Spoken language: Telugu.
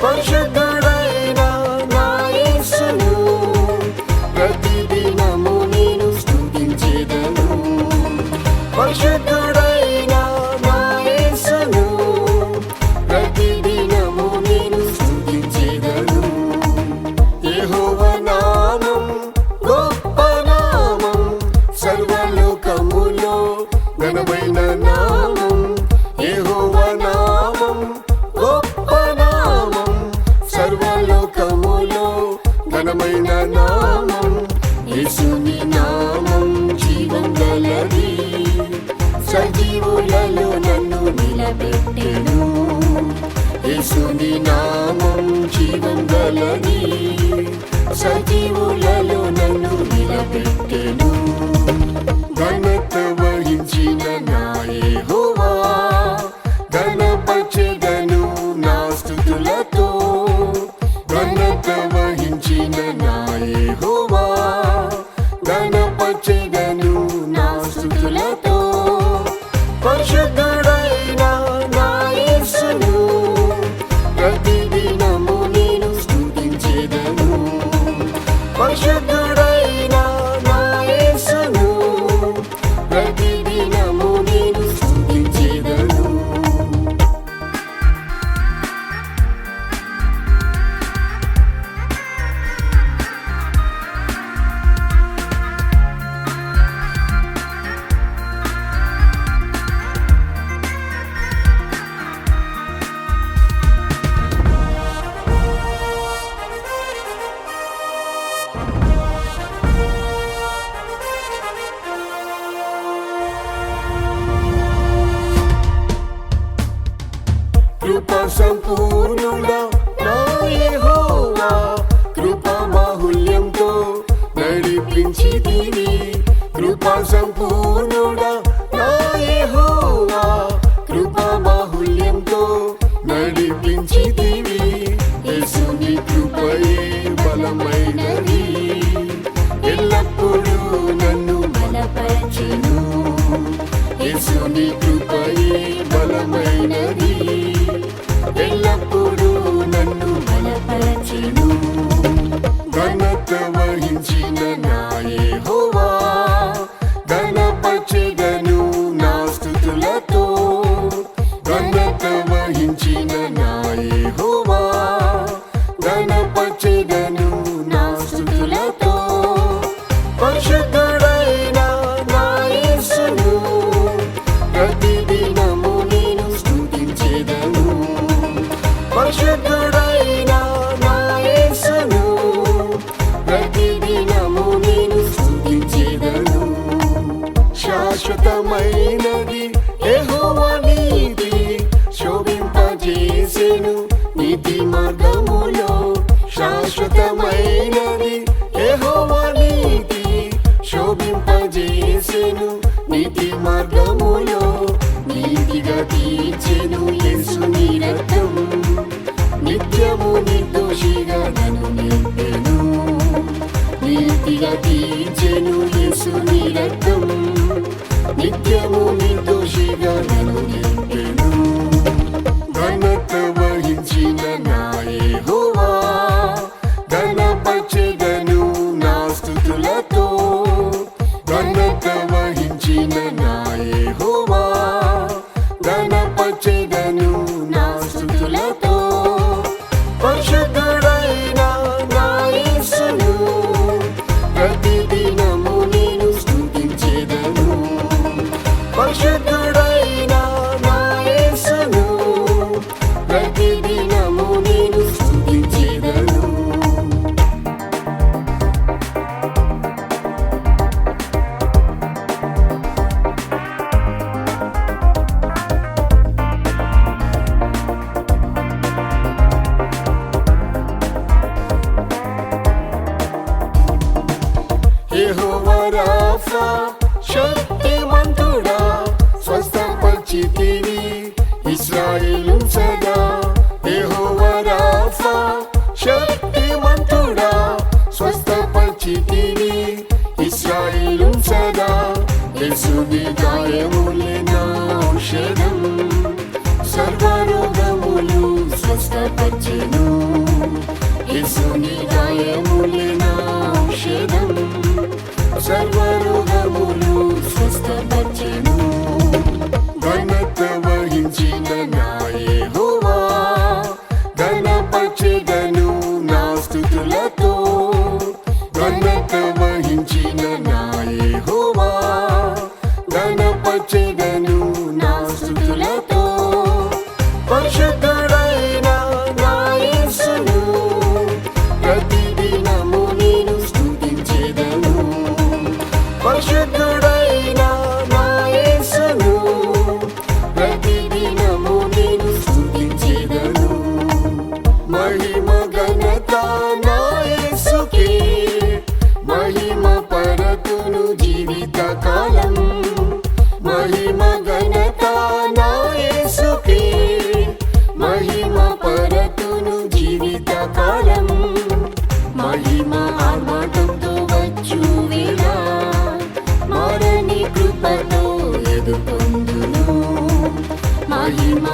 పరిశుద్ధుడైన నా యేసును ప్రతిదినము నేను స్తుతించెదను. పరిశుద్ధుడైన నా యేసును ప్రతిదినము నేను స్తుతించెదను. యెహోవా నామం గొప్ప నామం, సర్వలోకములో ఘనమైన నామం. యెహోవా నామం గొప్ప నామం, సర్వలోకములో ఘనమైన నామం. యేసుని నామం జీవం గలది, సజీవులలో నన్ను నిలబెట్టెను. యేసుని నామం జీవం గలది, సజీవులలో నన్ను నిలబెట్టెను. ఘనత వహించిన నా యెహోవా ఘనపరచెదను నా స్తుతులతో. ఘనత వహించిన నా యెహోవా ఘనపరచెదను నా స్తుతులతో. పరిశుద్ధుడైన నా యేసును ప్రతిదినము నేను స్తుతించెదను. పరిశుద్ధుడైన నా యేసును ప్రతిదినము నేను స్తుతించెదను. కృపా సంపూర్ణుడా నా యెహోవా, కృపా బాహుళ్యంతో నడిపించితివి. కృపా సంపూర్ణుడా నా యెహోవా, కృపా బాహుళ్యంతో నడిపించితివి. యేసుని కృపయే బలమైనది, ఎల్లప్పుడూ నన్ను బలపరచెను. యేసుని కృపయే బలమైనది, ఎల్లప్పుడూ నన్ను బలపరచెను. ఘనత వహించిన నా యెహోవా ఘనపరచెదను నా స్తుతులతో. ఘనత వహించిన నా యెహోవా ఘనపరచెదను నా స్తుతులతో. పరిశుద్ధుడైన నా యేసును ప్రతిదినము నేను స్తుతించెదను. పరిశుద్ధుడైన నా యేసును ప్రతిదినము నేను స్తుతించెదను. శాశ్వతమైనది యెహోవా నీతి, శోభింపజేసెను నీతి మార్గములో. శాశ్వతమైనది యెహోవా నీతి, శోభింపజేసెను నీతి మార్గములో. నీతిగా తీర్చెను యేసుని రక్తం, నిత్యము నిర్దోషిగా నన్ను నిలిపెను. నీతిగా తీర్చెను యేసుని రక్తం, నిత్యము నిర్దోషిగా నన్ను నిలిపెను. ఘనత వహించిన నా యెహోవా ఘనపరచెదను నా స్తుతులతో. ఘనత వహించిన నా యెహోవా ఘనపరచెదను నా స్తుతులతో. పరిశుద్ధుడైన నా యేసును ప్రతిదినము నేను స్తుతించెదను. పరిశుద్ధుడైన నా యేసును ప్రతిదినము నేను స్తుతించెదను. యెహోవా రాఫా శక్తిమంతుడా, స్వస్థపరిచితివి ఇశ్రాయేలు సదా. యెహోవా రాఫా శక్తిమంతుడా, స్వస్థపరిచితివి ఇశ్రాయేలు సదా. యేసుని గాయములే నా ఔషధం, సర్వరోగములు స్వస్థపరిచెను. గణపచెదను నా స్తుతులతో ఘనత వహించిన నా యెహోవా గణపచెదను నా స్తుతులతో పరిశుద్ధుడైన నా యేసును ప్రతిదినము నేను స్తుతించెదను పరిశుద్ధుడైన నా యేసును ప్రతిదినము నేను స్తుతించెదను మహిమ ఘనత నా యేసుకే మహిమ పరతును జీవితకాలం మహిమ ఘనత నా యేసుకే మహిమ పరతును జీవితకాలం మహిమ ఆర్భాటంతో వచ్చు వేళ మారని కృపతో ఎదుర్కొందును మహిమ